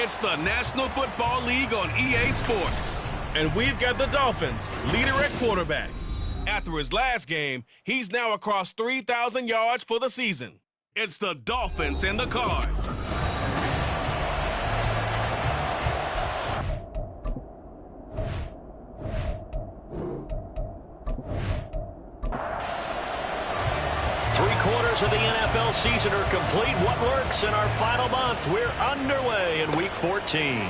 It's the National Football League on EA Sports. And we've got the Dolphins, leader at quarterback. After his last game, he's now across 3,000 yards for the season. It's the Dolphins in the car. Three-quarters of the NFL season are complete. What lurks in our final month? We're underway in Week 14.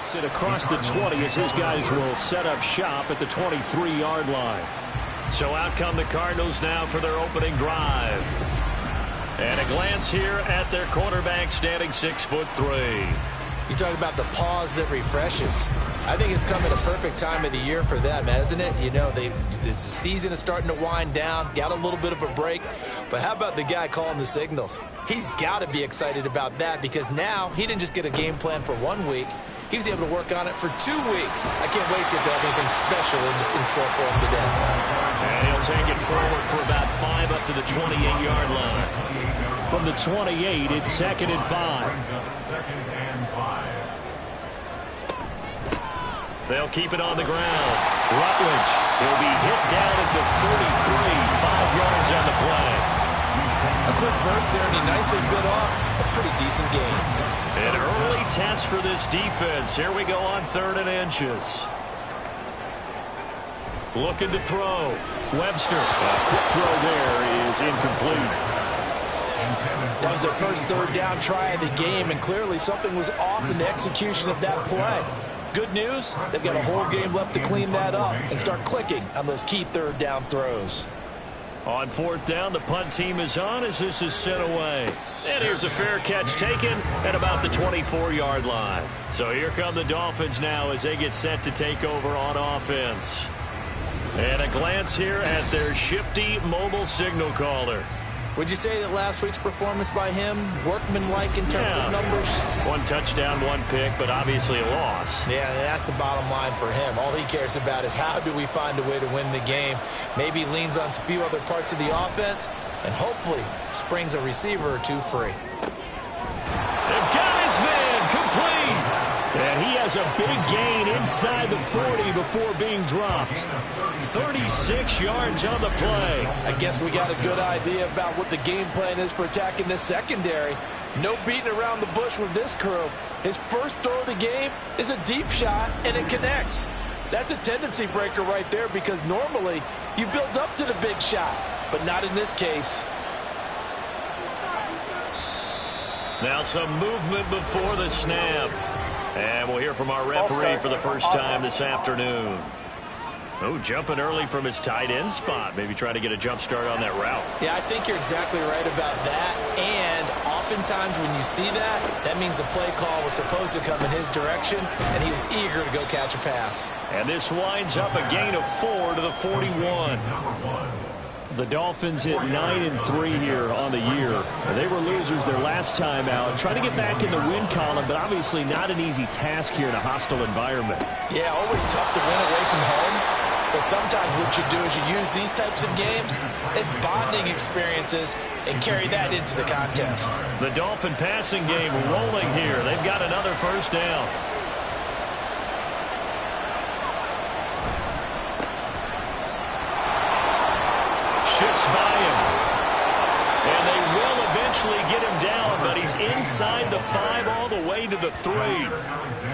Sit across the 20 as his guys will set up shop at the 23-yard line. So out come the Cardinals now for their opening drive. And a glance here at their quarterback standing 6'3". You talk about the pause that refreshes. I think it's coming a perfect time of the year for them, hasn't it? You know, the season is starting to wind down, got a little bit of a break. But how about the guy calling the signals? He's got to be excited about that because now he didn't just get a game plan for 1 week. He was able to work on it for 2 weeks. I can't wait to see if they have anything special in store for him today. And he'll take it forward for about 5 up to the 28-yard line. From the 28, it's 2nd and 5. They'll keep it on the ground. Rutledge, he'll be hit down at the 33, 5 yards on the play. A quick burst there, and he nicely bit off a pretty decent game. An early test for this defense. Here we go on 3rd and inches. Looking to throw. Webster. A quick throw there is incomplete. That was their first 3rd down try of the game, and clearly something was off in the execution of that play. Good news, they've got a whole game left to clean that up and start clicking on those key 3rd down throws. On 4th down, the punt team is on as this is sent away. And here's a fair catch taken at about the 24-yard line. So here come the Dolphins now as they get set to take over on offense. And a glance here at their shifty mobile signal caller. Would you say that last week's performance by him, workmanlike in terms of numbers? 1 touchdown, 1 pick, but obviously a loss. Yeah, that's the bottom line for him. All he cares about is how do we find a way to win the game. Maybe he leans on a few other parts of the offense and hopefully springs a receiver or 2 free. They've got his man complete. And he has a big gain inside the 40 before being dropped. 36 yards on the play. I guess we got a good idea about what the game plan is for attacking this secondary. No beating around the bush with this crew. His first throw of the game is a deep shot, and it connects. That's a tendency breaker right there because normally you build up to the big shot, but not in this case. Now some movement before the snap. And we'll hear from our referee for the first time this afternoon. Oh, jumping early from his tight end spot. Maybe trying to get a jump start on that route. Yeah, I think you're exactly right about that. And oftentimes when you see that, that means the play call was supposed to come in his direction, and he was eager to go catch a pass. And this winds up a gain of 4 to the 41. The Dolphins at 9-3 here on the year. They were losers their last time out. Trying to get back in the win column, but obviously not an easy task here in a hostile environment. Yeah, always tough to win away from home. But sometimes what you do is you use these types of games as bonding experiences and carry that into the contest. The Dolphin passing game rolling here. They've got another first down. Shifts by him. And they will eventually get him down, but he's inside the 5 all the way to the 3.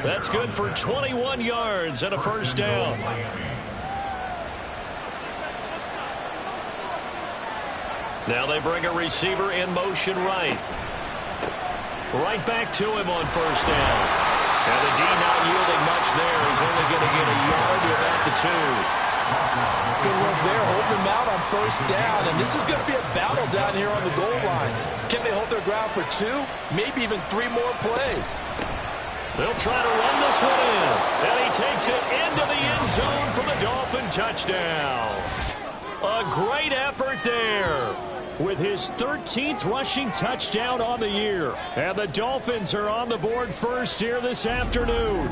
That's good for 21 yards and a first down. Now they bring a receiver in motion right. Right back to him on first down. And the D not yielding much there. He's only going to get a yard to about the 2. Good work there, holding them out on first down, and this is going to be a battle down here on the goal line. Can they hold their ground for 2, maybe even 3 more plays? They'll try to run this one in, and he takes it into the end zone for the Dolphin touchdown. A great effort there with his 13th rushing touchdown on the year. And the Dolphins are on the board first here this afternoon.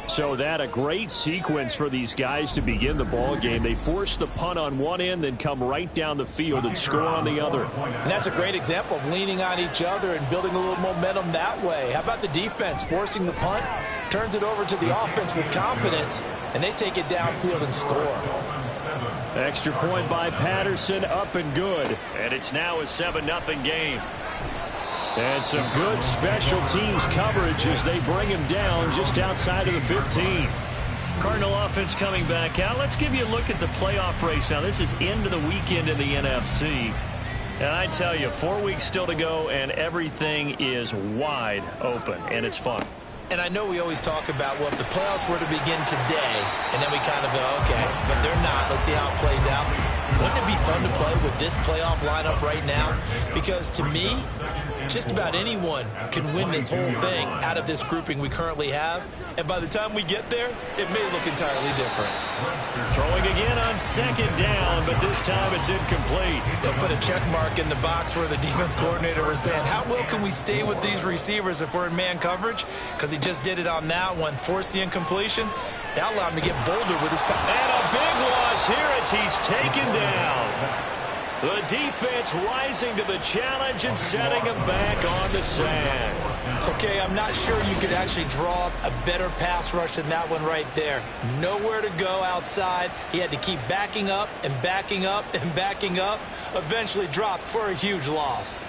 So that a great sequence for these guys to begin the ball game. They force the punt on one end, then come right down the field and score on the other. And that's a great example of leaning on each other and building a little momentum that way. How about the defense forcing the punt, turns it over to the offense with confidence, and they take it downfield and score. Extra point by Patterson, up and good. And it's now a 7-0 game. And some good special teams coverage as they bring him down just outside of the 15. Cardinal offense coming back out. Let's give you a look at the playoff race. Now, this is into the weekend in the NFC. And I tell you, 4 weeks still to go, and everything is wide open, and it's fun. And I know we always talk about, well, if the playoffs were to begin today, and then we kind of go, okay, but they're not. Let's see how it plays out. Wouldn't it be fun to play with this playoff lineup right now? Because to me, just about anyone can win this whole thing out of this grouping we currently have. And by the time we get there, it may look entirely different. Throwing again on second down, but this time it's incomplete. They'll put a check mark in the box where the defense coordinator was saying, how well can we stay with these receivers if we're in man coverage? Because he just did it on that one, forced the incompletion. That allowed him to get bolder with his pass. And a big loss here as he's taken down. The defense rising to the challenge and setting him back on the sand. Okay, I'm not sure you could actually draw up a better pass rush than that one right there. Nowhere to go outside. He had to keep backing up and backing up and backing up. Eventually dropped for a huge loss.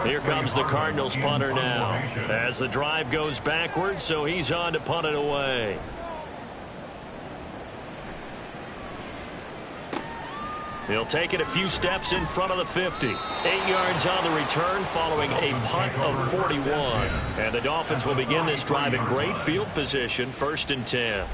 Here comes the Cardinals punter now as the drive goes backwards, so he's on to punt it away. He'll take it a few steps in front of the 50. 8 yards on the return following a punt of 41. And the Dolphins will begin this drive in great field position, 1st and 10.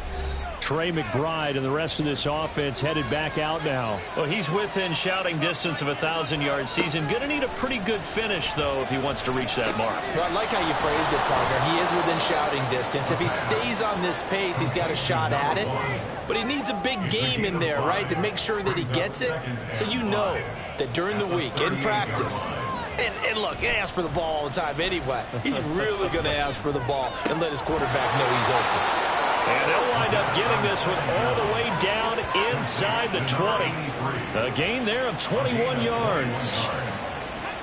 Trey McBride and the rest of this offense headed back out now. Well, he's within shouting distance of a 1,000-yard season. Going to need a pretty good finish, though, if he wants to reach that mark. Well, I like how you phrased it, partner. He is within shouting distance. If he stays on this pace, he's got a shot at it. But he needs a big game in there, right, to make sure that he gets it. So you know that during the week, in practice, and look, he asks for the ball all the time anyway. He's really going to ask for the ball and let his quarterback know he's open. And they'll wind up getting this one all the way down inside the 20. A gain there of 21 yards.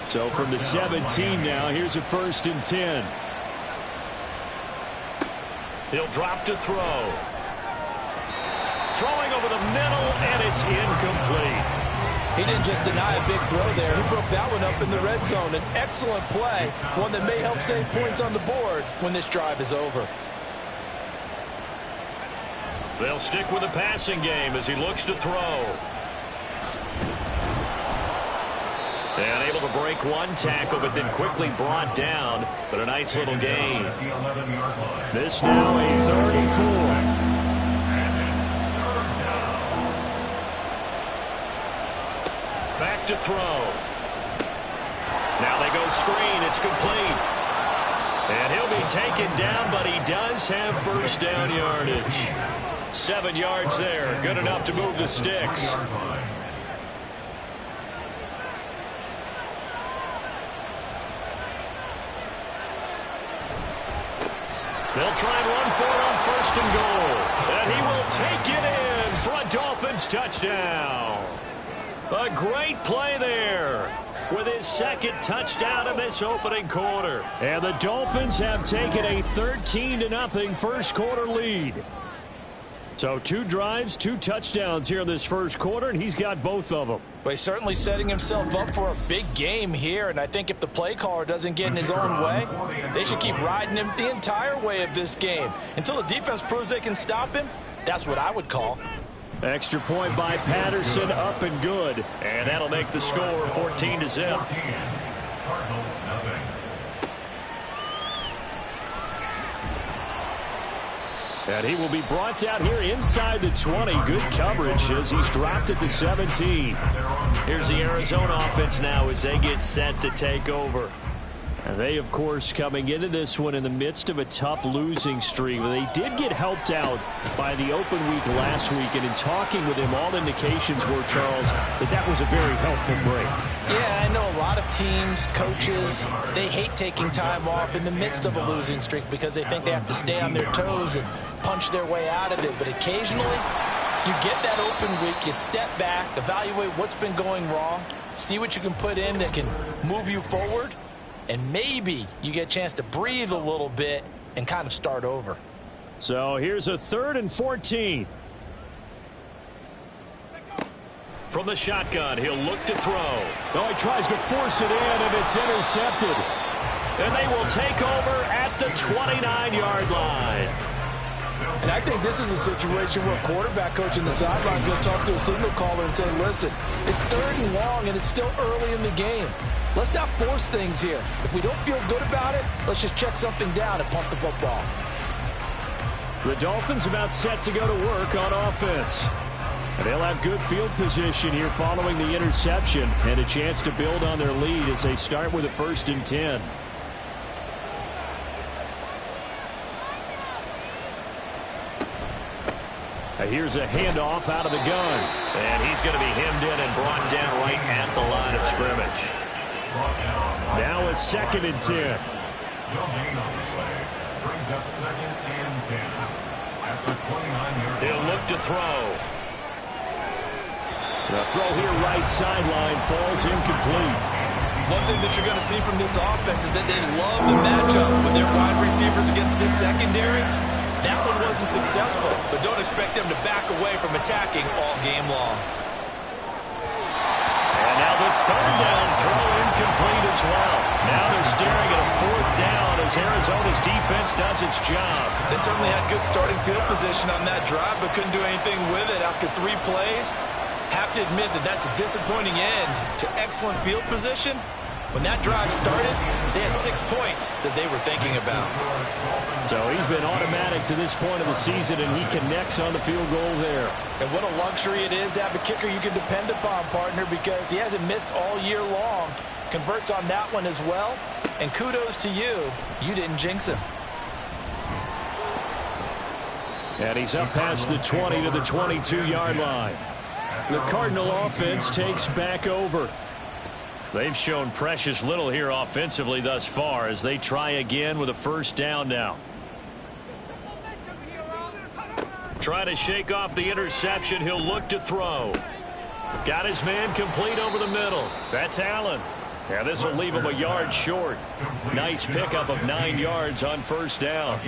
So from the 17 now, here's a 1st and 10. He'll drop to throw. Throwing over the middle, and it's incomplete. He didn't just deny a big throw there. He broke that one up in the red zone. An excellent play, one that may help save points on the board when this drive is over. They'll stick with the passing game as he looks to throw. And able to break one tackle, but then quickly brought down. But a nice little gain. This now a 3rd and 4. Back to throw. Now they go screen. It's complete. And he'll be taken down, but he does have 1st down yardage. 7 yards there. Good enough to move the sticks. They'll try and run for it on 1st and goal. And he will take it in for a Dolphins touchdown. A great play there with his 2nd touchdown in this opening quarter. And the Dolphins have taken a 13-0 first quarter lead. So 2 drives, 2 touchdowns here in this first quarter, and he's got both of them. Well, he's certainly setting himself up for a big game here, and I think if the play caller doesn't get in his own way, they should keep riding him the entire way of this game. Until the defense proves they can stop him, that's what I would call. Extra point by Patterson, up and good. And that'll make the score 14-0. And he will be brought down here inside the 20. Good coverage as he's dropped at the 17. Here's the Arizona offense now as they get set to take over. And they, of course, coming into this one in the midst of a tough losing streak. They did get helped out by the open week last week, and in talking with him, all indications were, Charles, that was a very helpful break. Yeah, I know a lot of teams, coaches, they hate taking time off in the midst of a losing streak because they think they have to stay on their toes and punch their way out of it. But occasionally, you get that open week, you step back, evaluate what's been going wrong, see what you can put in that can move you forward, and maybe you get a chance to breathe a little bit and kind of start over. So here's a 3rd and 14. From the shotgun, he'll look to throw. Oh, he tries to force it in, and it's intercepted. And they will take over at the 29-yard line. And I think this is a situation where quarterback coach in the sideline is going to talk to a signal caller and say, listen, it's 3rd and long, and it's still early in the game. Let's not force things here. If we don't feel good about it, let's just check something down and pump the football. The Dolphins about set to go to work on offense. And they'll have good field position here following the interception and a chance to build on their lead as they start with a 1st and 10. Here's a handoff out of the gun. And he's going to be hemmed in and brought down right at the line of scrimmage. Now a 2nd and 10. He'll look to throw. The throw here right sideline falls incomplete. One thing that you're going to see from this offense is that they love the matchup with their wide receivers against this secondary. That one wasn't successful, but don't expect them to back away from attacking all game long. And now the 3rd down throw incomplete as well. Now they're staring at a 4th down as Arizona's defense does its job. They certainly had good starting field position on that drive, but couldn't do anything with it after 3 plays. Have to admit that that's a disappointing end to excellent field position. When that drive started, they had 6 points that they were thinking about. So he's been automatic to this point of the season, and he connects on the field goal there. And what a luxury it is to have a kicker you can depend upon, partner, because he hasn't missed all year long. Converts on that one as well. And kudos to you. You didn't jinx him. And he's up past the 20 to the 22-yard line. The Cardinal offense takes back over. They've shown precious little here offensively thus far as they try again with a 1st down now. Try to shake off the interception. He'll look to throw. Got his man complete over the middle. That's Allen. Yeah, this will leave him a yard short. Nice pickup of 9 yards on 1st down.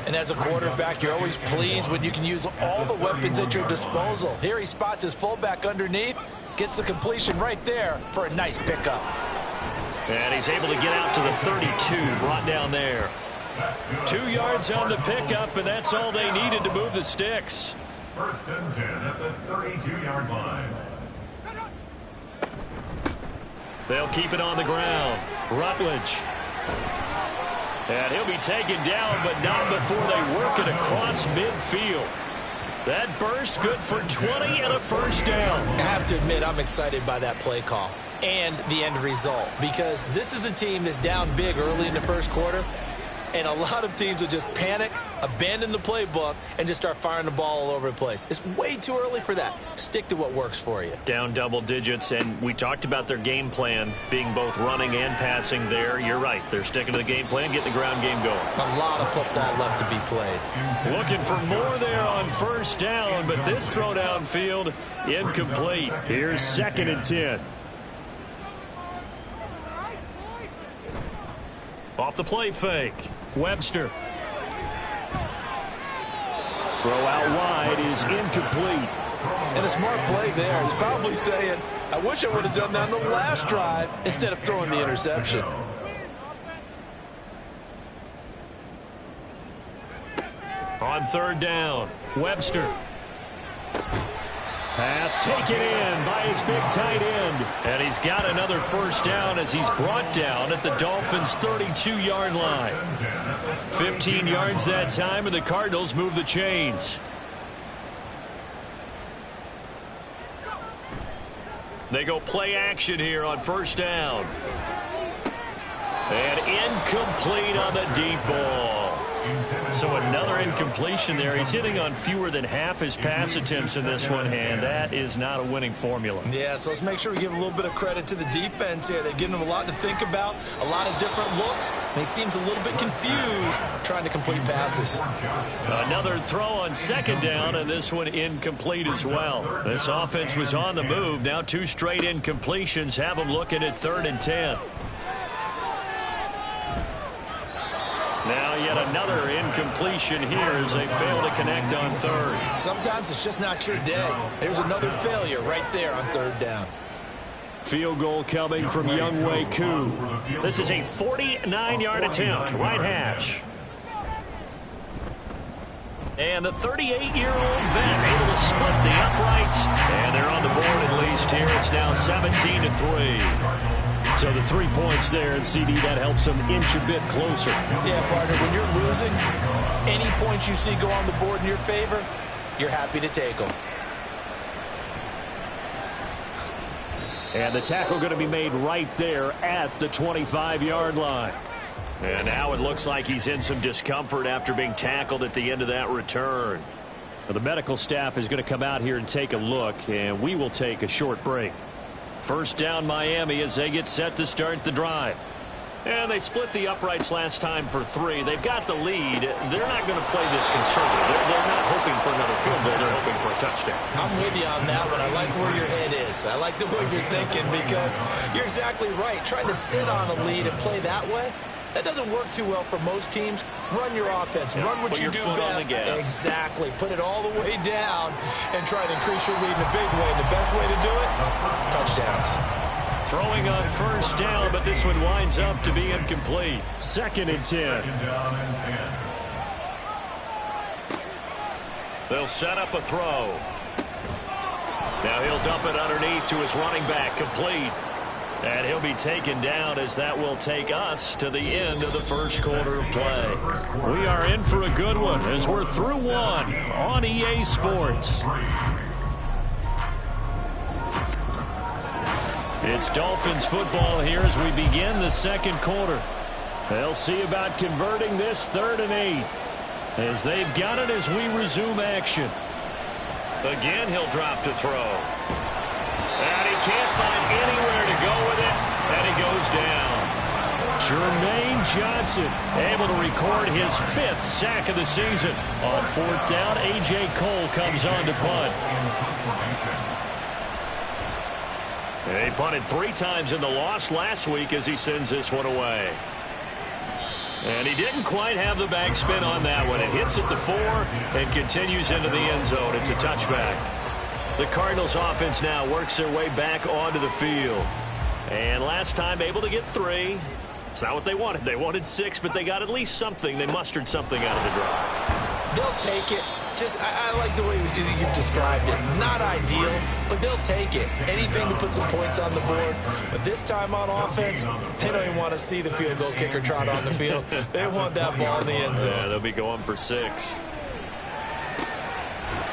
And as a quarterback, you're always pleased when you can use all the weapons at your disposal. Here he spots his fullback underneath. Gets the completion right there for a nice pickup. And he's able to get out to the 32, brought down there. 2 yards on the pickup, and that's all they needed to move the sticks. 1st and 10 at the 32-yard line. They'll keep it on the ground. Rutledge. And he'll be taken down, but not before they work it across midfield. That burst good for 20 and a 1st down. I have to admit, I'm excited by that play call and the end result, because this is a team that's down big early in the 1st quarter, and a lot of teams will just panic, abandon the playbook, and just start firing the ball all over the place. It's way too early for that. Stick to what works for you. Down double digits, and we talked about their game plan being both running and passing there. You're right. They're sticking to the game plan, getting the ground game going. A lot of football left to be played. Looking for more there on 1st down, but this throw downfield incomplete. Here's 2nd and 10. Off the play fake. Webster. Throw out wide is incomplete. And a smart play there. He's probably saying, I wish I would have done that on the last drive instead of throwing the interception. On 3rd down, Webster. Pass taken in by his big tight end. And he's got another 1st down as he's brought down at the Dolphins' 32-yard line. 15 yards that time, and the Cardinals move the chains. They go play action here on 1st down. And incomplete on the deep ball. So another incompletion there. He's hitting on fewer than half his pass attempts in this one, and that is not a winning formula. Yeah, so let's make sure we give a little bit of credit to the defense here. They've given him a lot to think about, a lot of different looks, and he seems a little bit confused trying to complete passes. Another throw on second down, and this one incomplete as well. This offense was on the move. Now 2 straight incompletions have them looking at 3rd and 10. Now yet another incompletion here as they fail to connect on 3rd. Sometimes it's just not your day. There's another failure right there on 3rd down. Field goal coming from Younghoe Koo. This is a 49-yard attempt, right hash. And the 38-year-old vet able to split the uprights. And they're on the board at least here. It's now 17-3. So the 3 points there, and CD, that helps them inch a bit closer. Yeah, partner, when you're losing, any points you see go on the board in your favor, you're happy to take them. And the tackle going to be made right there at the 25-yard line. And now it looks like he's in some discomfort after being tackled at the end of that return. Well, the medical staff is going to come out here and take a look, and we will take a short break. First down Miami as they get set to start the drive. And they split the uprights last time for 3. They've got the lead. They're not going to play this conservative. They're not hoping for another field goal. They're hoping for a touchdown. I'm with you on that one. I like where your head is. I like the way you're thinking because you're exactly right. Trying to sit on a lead and play that way, that doesn't work too well for most teams. Run your offense. Run what you do best. Exactly. Put it all the way down and try to increase your lead in a big way. And the best way to do it, touchdowns. Throwing on first down, but this one winds up to be incomplete. 2nd and 10. They'll set up a throw. Now he'll dump it underneath to his running back, complete. And he'll be taken down as that will take us to the end of the first quarter of play. We are in for a good one as we're through one on EA Sports. It's Dolphins football here as we begin the second quarter. They'll see about converting this 3rd and 8 as they've got it as we resume action. Again, he'll drop to throw. And he can't find anywhere to go with it, and he goes down. Jermaine Johnson able to record his 5th sack of the season. On 4th down, A.J. Cole comes on to punt. He punted 3 times in the loss last week as he sends this one away. And he didn't quite have the backspin on that one. It hits at the 4 and continues into the end zone. It's a touchback. The Cardinals offense now works their way back onto the field. And last time able to get 3. It's not what they wanted. They wanted 6, but they got at least something. They mustered something out of the drive. They'll take it. I like the way you've described it. Not ideal, but they'll take it. Anything to put some points on the board. But this time on offense, they don't even want to see the field goal kicker trot on the field. They want that ball in the end zone. Yeah, they'll be going for 6.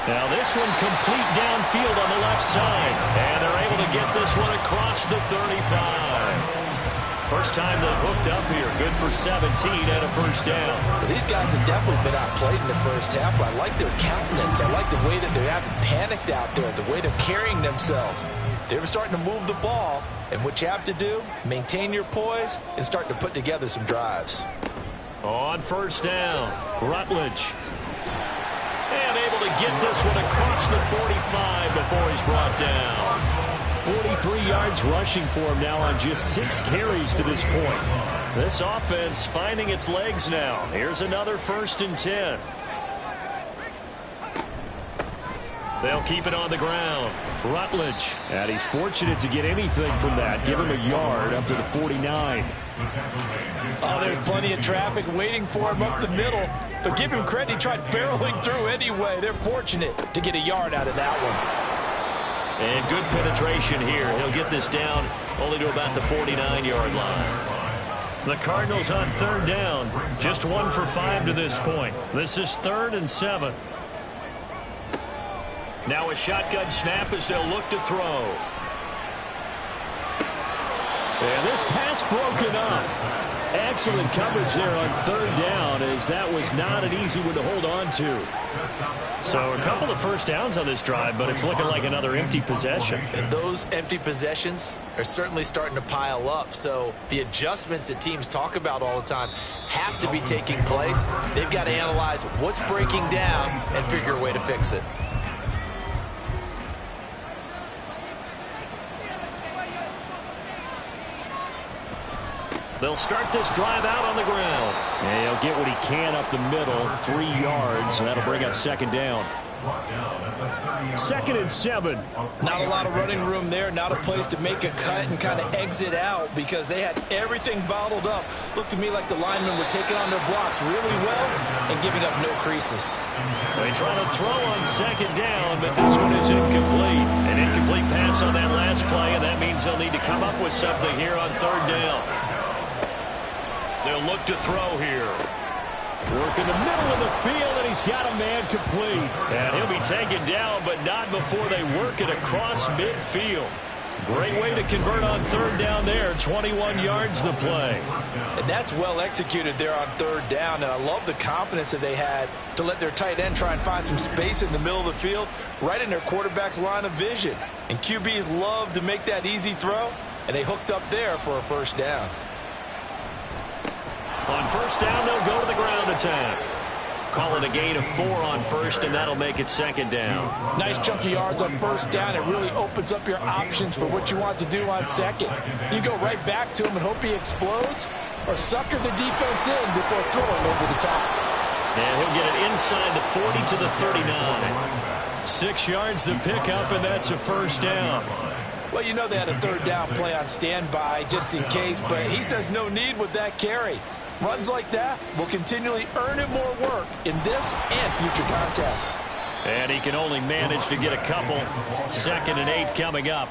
Now this one complete downfield on the left side. And they're able to get this one across the 35. First time they've hooked up here. Good for 17 and a first down. Well, these guys have definitely been outplayed in the first half, but I like their countenance. I like the way that they haven't panicked out there, the way they're carrying themselves. They're starting to move the ball, and what you have to do, maintain your poise and start to put together some drives. On first down, Rutledge. And able to get this one across the 45 before he's brought down. 43 yards rushing for him now on just 6 carries to this point. This offense finding its legs now. Here's another 1st and 10. They'll keep it on the ground. Rutledge. And he's fortunate to get anything from that. Give him a yard up to the 49. Oh, there's plenty of traffic waiting for him up the middle. But give him credit, he tried barreling through anyway. They're fortunate to get a yard out of that one. And good penetration here. He'll get this down only to about the 49-yard line. The Cardinals on 3rd down. Just 1 for 5 to this point. This is 3rd and 7. Now a shotgun snap as they'll look to throw. And this pass broken up. Excellent coverage there on third down, as that was not an easy one to hold on to. So a couple of first downs on this drive, but it's looking like another empty possession. And those empty possessions are certainly starting to pile up. So the adjustments that teams talk about all the time have to be taking place. They've got to analyze what's breaking down and figure a way to fix it. They'll start this drive out on the ground. And he'll get what he can up the middle, 3 yards, and that'll bring up second down. 2nd and 7. Not a lot of running room there, not a place to make a cut and kind of exit out because they had everything bottled up. Looked to me like the linemen were taking on their blocks really well and giving up no creases. They try to throw on second down, but this one is incomplete. An incomplete pass on that last play, and that means they'll need to come up with something here on third down. They'll look to throw here. Work in the middle of the field, and he's got a man complete. And he'll be taken down, but not before they work it across midfield. Great way to convert on third down there. 21 yards the play. And that's well executed there on third down, and I love the confidence that they had to let their tight end try and find some space in the middle of the field, right in their quarterback's line of vision. And QBs love to make that easy throw, and they hooked up there for a first down. On first down, they'll go to the ground attack. Call it a gain of 4 on first, and that'll make it second down. Nice chunky yards on first down. It really opens up your options for what you want to do on second. You go right back to him and hope he explodes, or sucker the defense in before throwing over the top. And he'll get it inside the 40 to the 39. 6 yards the pickup, and that's a first down. Well, you know they had a third down play on standby just in case, but he says no need with that carry. Runs like that will continually earn him more work in this and future contests. And he can only manage to get a couple. 2nd and 8 coming up.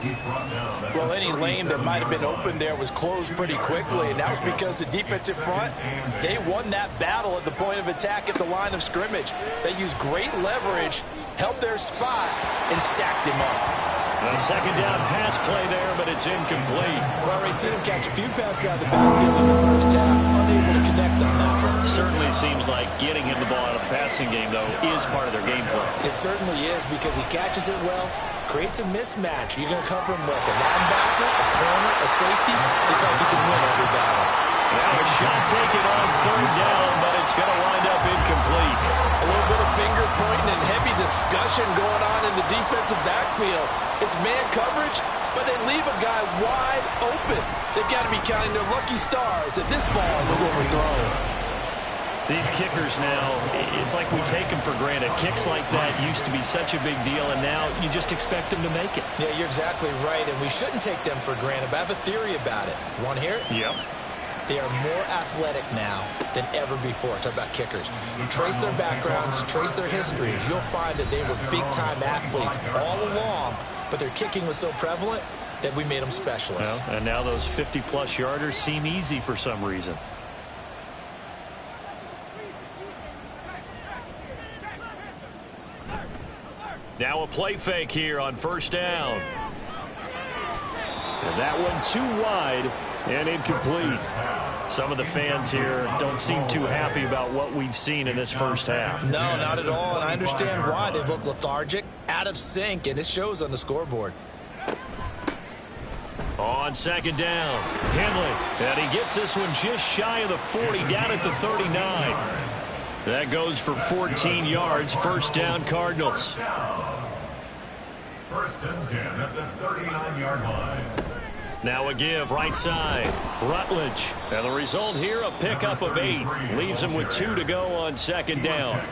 Well, any lane that might have been open there was closed pretty quickly, and that was because the defensive front, they won that battle at the point of attack at the line of scrimmage. They used great leverage, held their spot, and stacked him up. A second down pass play there, but it's incomplete. Well, we've seen him catch a few passes out of the backfield in the first half, unable to connect on that one. Certainly seems like getting him the ball out of the passing game, though, is part of their game plan. It certainly is because he catches it well, creates a mismatch. You're going to cover him with a linebacker, a corner, a safety. They thought he could win every battle. Now a shot taken on third down, but it's going to wind up incomplete. A little bit of finger pointing and heavy discussion going on in the defensive backfield. It's man coverage, but they leave a guy wide open. They've got to be counting their lucky stars that this ball was overthrown. These kickers now, it's like we take them for granted. Kicks like that used to be such a big deal, and now you just expect them to make it. Yeah, you're exactly right, and we shouldn't take them for granted, but I have a theory about it. You want to hear it? Yep. They are more athletic now than ever before. Talk about kickers. Trace their backgrounds, trace their histories. You'll find that they were big-time athletes all along, but their kicking was so prevalent that we made them specialists. Well, and now those 50-plus yarders seem easy for some reason. Now a play fake here on first down. And that one too wide and incomplete. Some of the fans here don't seem too happy about what we've seen in this first half. No, not at all, and I understand why. They've looked lethargic, out of sync, and it shows on the scoreboard. On second down, Henley, and he gets this one just shy of the 40, down at the 39. That goes for 14 yards, first down Cardinals. First and 10 at the 39-yard line. Now a give, right side, Rutledge. And the result here, a pickup of 8. Leaves him with 2 to go on second down.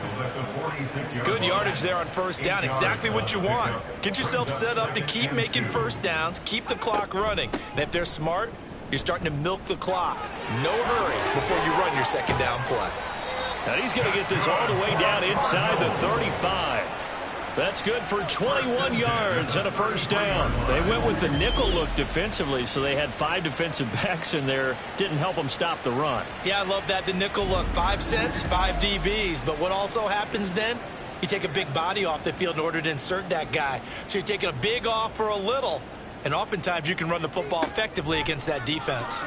Good yardage there on first down, exactly what you want. Get yourself set up to keep making first downs, keep the clock running. And if they're smart, you're starting to milk the clock. No hurry before you run your second down play. And he's going to get this all the way down inside the 35. That's good for 21 yards and a first down. They went with the nickel look defensively, so they had 5 defensive backs in there. Didn't help them stop the run. Yeah, I love that, the nickel look. 5 cents, 5 DBs. But what also happens then? You take a big body off the field in order to insert that guy. So you're taking a big off for a little. And oftentimes you can run the football effectively against that defense.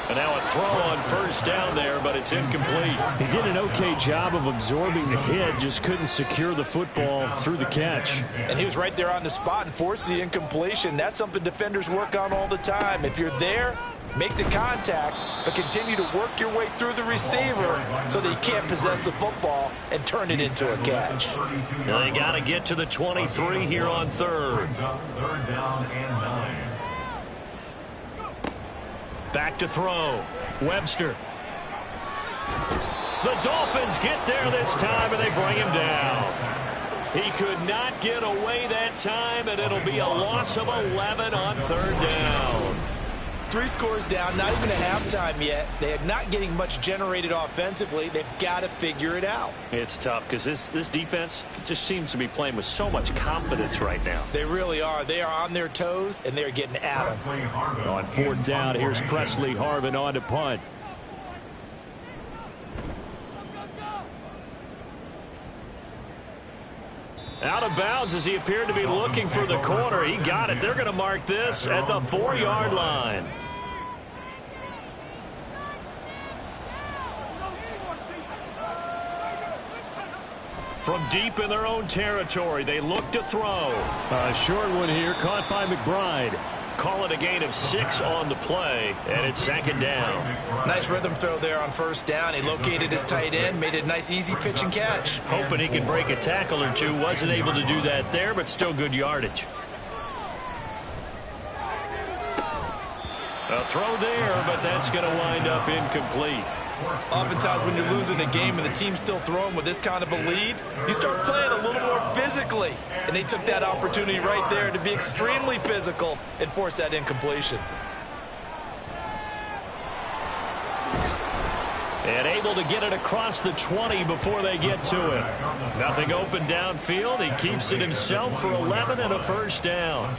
And now a throw on first down there, but it's incomplete. He did an okay job of absorbing the hit, just couldn't secure the football through the catch. And he was right there on the spot and forced the incompletion. That's something defenders work on all the time. If you're there, make the contact, but continue to work your way through the receiver so that you can't possess the football and turn it into a catch. Now they got to get to the 23 here on third. Third down and 9. Back to throw. Webster. The Dolphins get there this time, and they bring him down. He could not get away that time, and it'll be a loss of 11 on third down. 3 scores down, not even a halftime yet. They are not getting much generated offensively. They've got to figure it out. It's tough because this defense just seems to be playing with so much confidence right now. They really are. They are on their toes, and they're getting at them. On fourth down, here's Presley Harvin on to punt. Out of bounds as he appeared to be looking for the corner. He got it. They're going to mark this at the 4-yard line. From deep in their own territory, they look to throw. A short one here, caught by McBride. Call it a gain of 6 on the play, and it's second down. Nice rhythm throw there on first down. He located his tight end, made it a nice easy pitch and catch. Hoping he could break a tackle or two. Wasn't able to do that there, but still good yardage. A throw there, but that's going to wind up incomplete. Oftentimes when you're losing a game and the team's still throwing with this kind of a lead, you start playing a little more physically. And they took that opportunity right there to be extremely physical and force that incompletion. And able to get it across the 20 before they get to it. Nothing open downfield. He keeps it himself for 11 and a first down.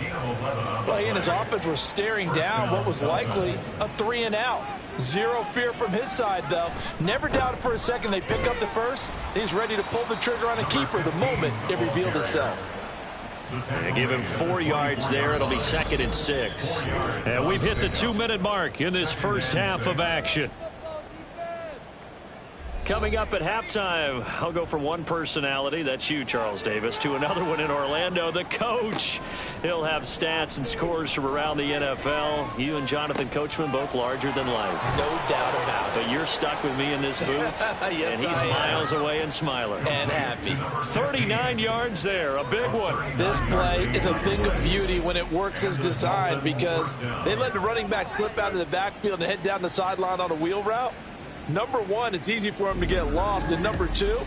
Well, he and his offense were staring down what was likely a 3-and-out. Zero fear from his side, though. Never doubted for a second they pick up the first. He's ready to pull the trigger on a keeper the moment it revealed itself. They give him 4 yards there. It'll be second and 6. And we've hit the 2-minute mark in this first half of action. Coming up at halftime, I'll go from one personality, that's you, Charles Davis, to another one in Orlando, the coach. He'll have stats and scores from around the NFL. You and Jonathan Coachman, both larger than life. No doubt about it. But you're stuck with me in this booth, Yes, and he's miles away and smiling. And happy. 39 yards there, a big one. This play is a thing of beauty when it works as designed because they let the running back slip out of the backfield and head down the sideline on a wheel route. Number one, it's easy for him to get lost. And number two,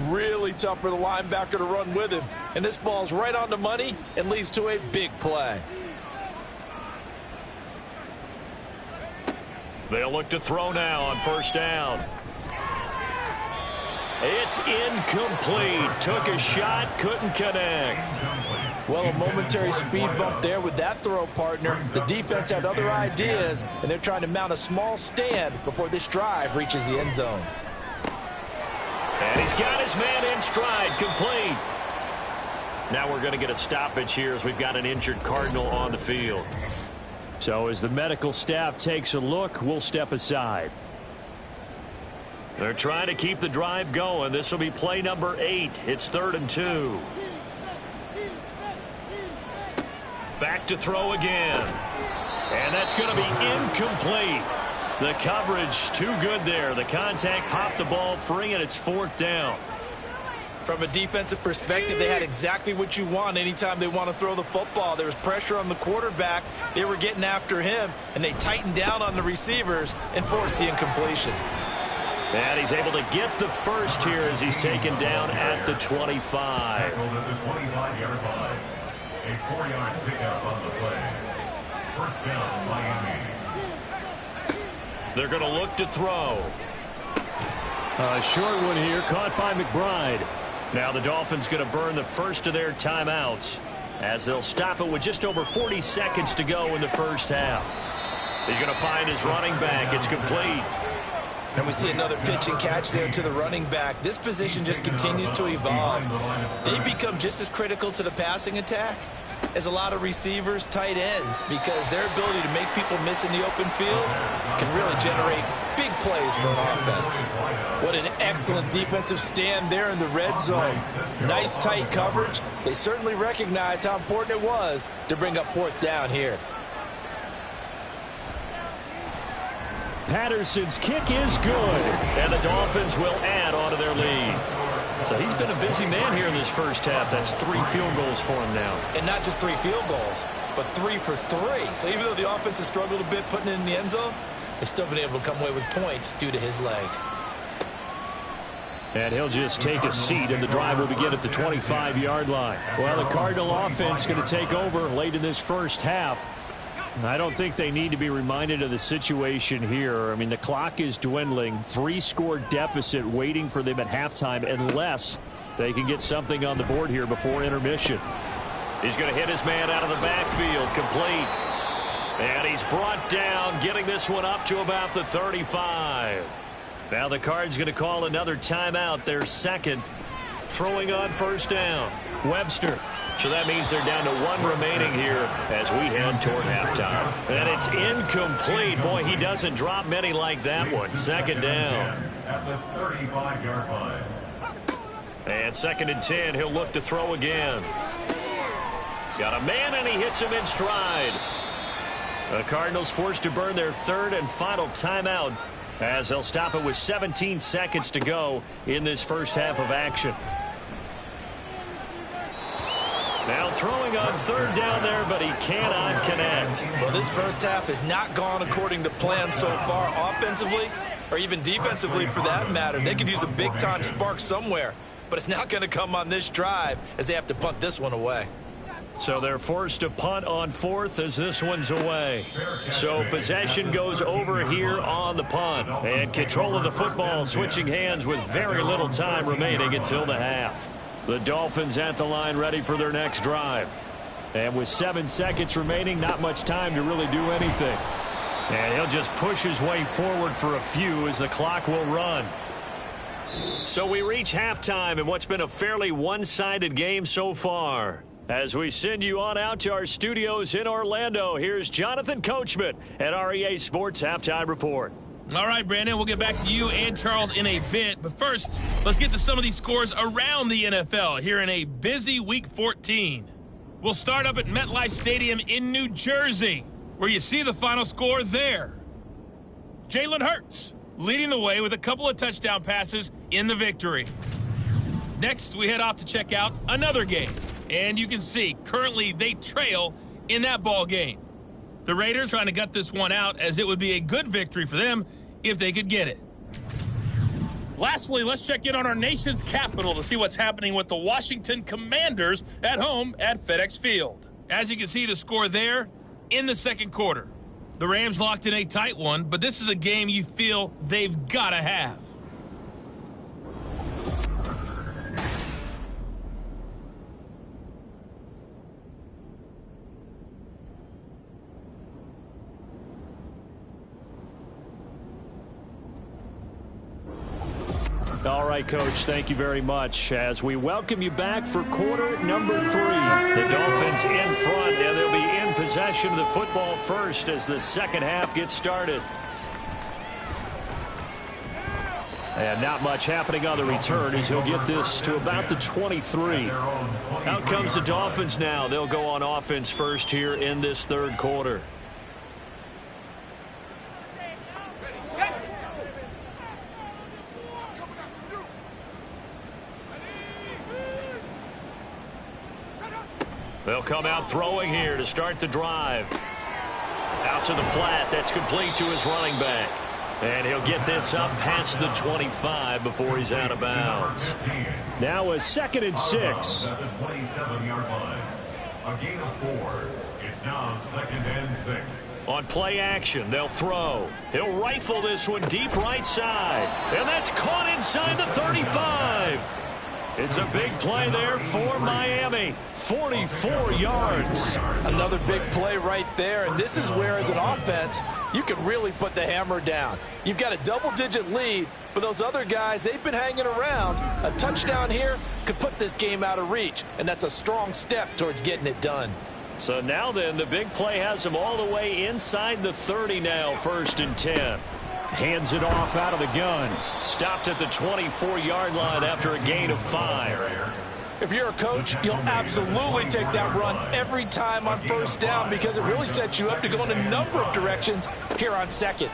really tough for the linebacker to run with him. And this ball's right on the money and leads to a big play. They'll look to throw now on first down. It's incomplete. Took a shot, couldn't connect. Well, a momentary speed bump there with that throw, partner. The defense had other ideas, and they're trying to mount a small stand before this drive reaches the end zone. And he's got his man in stride, complete. Now we're going to get a stoppage here as we've got an injured Cardinal on the field. So as the medical staff takes a look, we'll step aside. They're trying to keep the drive going. This will be play number 8. It's 3rd and 2. Back to throw again. And that's going to be incomplete. The coverage too good there. The contact popped the ball free, and it's 4th down. From a defensive perspective, they had exactly what you want anytime they want to throw the football. There was pressure on the quarterback. They were getting after him, and they tightened down on the receivers and forced the incompletion. And he's able to get the first here as he's taken down at the 25. Tackled at the 25-yard line. A 4-yard pickup on the play. First down, Miami. They're going to look to throw. A short one here, caught by McBride. Now the Dolphins going to burn the first of their timeouts as they'll stop it with just over 40 seconds to go in the first half. He's going to find his running back. It's complete. And we see another pitch and catch there to the running back. This position just continues to evolve. They become just as critical to the passing attack is a lot of receivers, tight ends, because their ability to make people miss in the open field can really generate big plays for an offense. What an excellent defensive stand there in the red zone. Nice tight coverage. They certainly recognized how important it was to bring up fourth down here. Patterson's kick is good, and the Dolphins will add on to their lead. So he's been a busy man here in this first half. That's 3 field goals for him now. And not just 3 field goals, but 3 for 3. So even though the offense has struggled a bit putting it in the end zone, they've still been able to come away with points due to his leg. And he'll just take a seat, and the drive will begin at the 25-yard line. Well, the Cardinal offense going to take over late in this first half. I don't think they need to be reminded of the situation here. I mean, the clock is dwindling. 3-score deficit waiting for them at halftime unless they can get something on the board here before intermission. He's going to hit his man out of the backfield, complete. And he's brought down, getting this one up to about the 35. Now the Cards going to call another timeout, their second. Throwing on first down, Webster. So that means they're down to 1 remaining here as we head toward halftime. And it's incomplete. Boy, he doesn't drop many like that one. Second down. At the 35-yard line. And 2nd and 10, he'll look to throw again. Got a man, and he hits him in stride. The Cardinals forced to burn their 3rd and final timeout as they'll stop it with 17 seconds to go in this first half of action. Now throwing on 3rd down there, but he cannot connect. Well, this first half has not gone according to plan so far offensively or even defensively for that matter. They could use a big-time spark somewhere, but it's not going to come on this drive as they have to punt this one away. So they're forced to punt on 4th as this one's away. So possession goes over here on the punt. And control of the football switching hands with very little time remaining until the half. The Dolphins at the line ready for their next drive. And with 7 seconds remaining, not much time to really do anything. And he'll just push his way forward for a few as the clock will run. So we reach halftime in what's been a fairly one-sided game so far. As we send you on out to our studios in Orlando, here's Jonathan Coachman at REA Sports Halftime Report. All right, Brandon, we'll get back to you and Charles in a bit. But first, let's get to some of these scores around the NFL here in a busy Week 14. We'll start up at MetLife Stadium in New Jersey, where you see the final score there. Jalen Hurts leading the way with a couple of touchdown passes in the victory. Next, we head off to check out another game. And you can see, currently, they trail in that ball game. The Raiders trying to gut this one out, as it would be a good victory for them if they could get it. Lastly, let's check in on our nation's capital to see what's happening with the Washington Commanders at home at FedEx Field. As you can see, the score there in the second quarter. The Rams locked in a tight one, but this is a game you feel they've got to have. All right, Coach, thank you very much. As we welcome you back for quarter number 3. The Dolphins in front, and they'll be in possession of the football first as the second half gets started. And not much happening on the return as he'll get this to about the 23. Out comes the Dolphins now. They'll go on offense first here in this third quarter. They'll come out throwing here to start the drive. Out to the flat. That's complete to his running back. And he'll get this up past the 25 before he's out of bounds. Now a 2nd and 6. At the 27-yard line. A gain of 4. It's now 2nd and 6. On play action, they'll throw. He'll rifle this one deep right side. And that's caught inside the 35. It's a big play there for Miami. 44 yards. Another big play right there, and this is where, as an offense, you can really put the hammer down. You've got a double-digit lead, but those other guys, they've been hanging around. A touchdown here could put this game out of reach, and that's a strong step towards getting it done. So now then, the big play has him all the way inside the 30 now, 1st and 10. Hands it off out of the gun. Stopped at the 24-yard line after a gain of 5. If you're a coach, you'll absolutely take that run every time on 1st down because it really sets you up to go in a number of directions here on 2nd.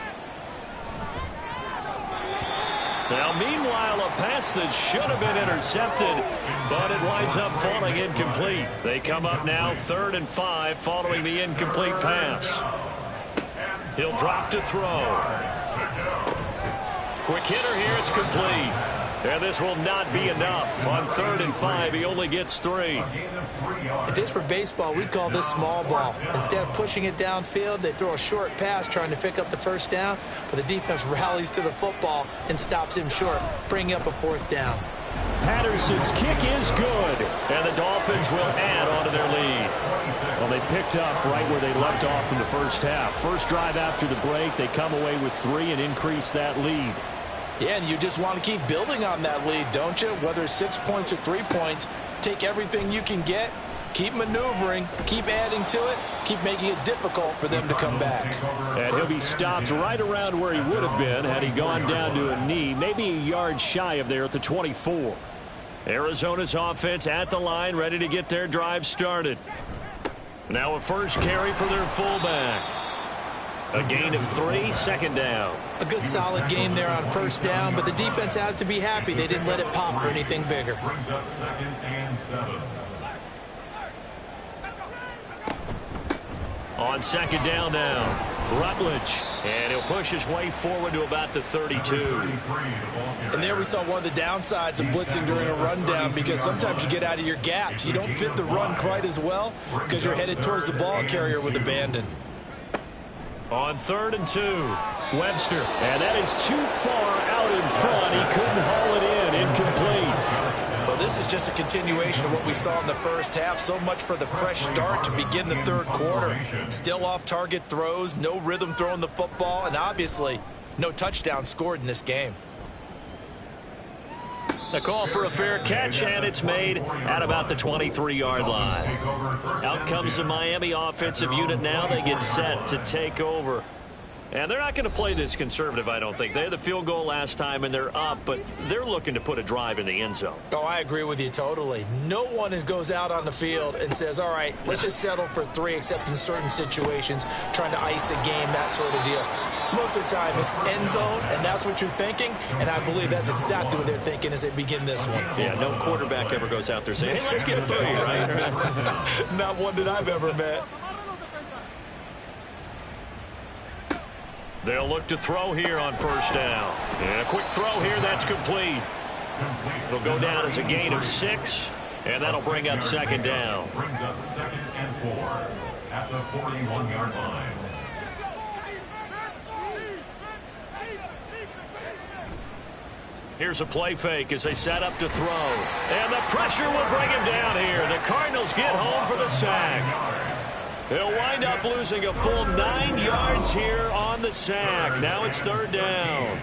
Now, meanwhile, a pass that should have been intercepted, but it winds up falling incomplete. They come up now 3rd and 5 following the incomplete pass. He'll drop to throw. Quick hitter here, it's complete. And this will not be enough. On 3rd and 5, he only gets 3. If this were baseball, we'd call this small ball. Instead of pushing it downfield, they throw a short pass trying to pick up the 1st down, but the defense rallies to the football and stops him short, bringing up a 4th down. Patterson's kick is good. And the Dolphins will add on to their lead. Well, they picked up right where they left off in the 1st half. First drive after the break, they come away with 3 and increase that lead. Yeah, and you just want to keep building on that lead, don't you? Whether it's 6 points or 3 points, take everything you can get, keep maneuvering, keep adding to it, keep making it difficult for them to come back. And he'll be stopped right around where he would have been had he gone down to a knee, maybe a yard shy of there at the 24. Arizona's offense at the line, ready to get their drive started. Now a first carry for their fullback. A gain of 3, 2nd down. A good solid game there on 1st down, but the defense has to be happy they didn't let it pop for anything bigger. Brings up 2nd and 7. On 2nd down now, Rutledge. And he'll push his way forward to about the 32. And there we saw one of the downsides of blitzing during a rundown because sometimes you get out of your gaps. You don't fit the run quite as well because you're headed towards the ball carrier with abandon. On 3rd and 2, Webster. And that is too far out in front. He couldn't haul it in. Incomplete. Well, this is just a continuation of what we saw in the 1st half. So much for the fresh start to begin the 3rd quarter. Still off-target throws, no rhythm throwing the football, and obviously no touchdown scored in this game. The call for a fair catch, and it's made at about the 23-yard line. Out comes the Miami offensive unit now. They get set to take over. And they're not going to play this conservative, I don't think. They had the field goal last time, and they're up, but they're looking to put a drive in the end zone. Oh, I agree with you totally. No one goes out on the field and says, all right, let's just settle for 3, except in certain situations, trying to ice a game, that sort of deal. Most of the time, it's end zone, and that's what you're thinking, and I believe that's exactly what they're thinking as they begin this one. Yeah, no quarterback ever goes out there saying, hey, let's get 3, right? Not one that I've ever met. They'll look to throw here on 1st down. And a quick throw here, that's complete. It'll go down as a gain of 6, and that'll bring up 2nd down. Brings up 2nd and 4 at the 41-yard line. Here's a play fake as they set up to throw. And the pressure will bring him down here. The Cardinals get home for the sack. They'll wind up losing a full 9 yards here on the sack. Now it's 3rd down.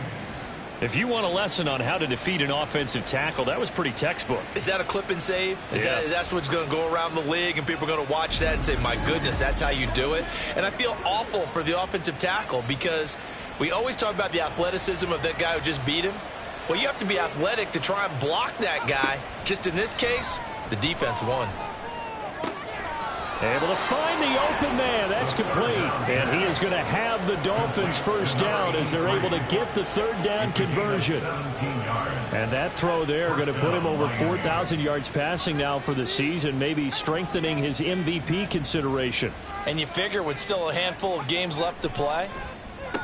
If you want a lesson on how to defeat an offensive tackle, that was pretty textbook. Is that a clip and save? Yes. That's what's going to go around the league, and people are going to watch that and say, my goodness, that's how you do it? And I feel awful for the offensive tackle because we always talk about the athleticism of that guy who just beat him. Well, you have to be athletic to try and block that guy. Just in this case, the defense won. Able to find the open man. That's complete. And he is going to have the Dolphins 1st down as they're able to get the 3rd down conversion. And that throw there going to put him over 4,000 yards passing now for the season, maybe strengthening his MVP consideration. And you figure with still a handful of games left to play,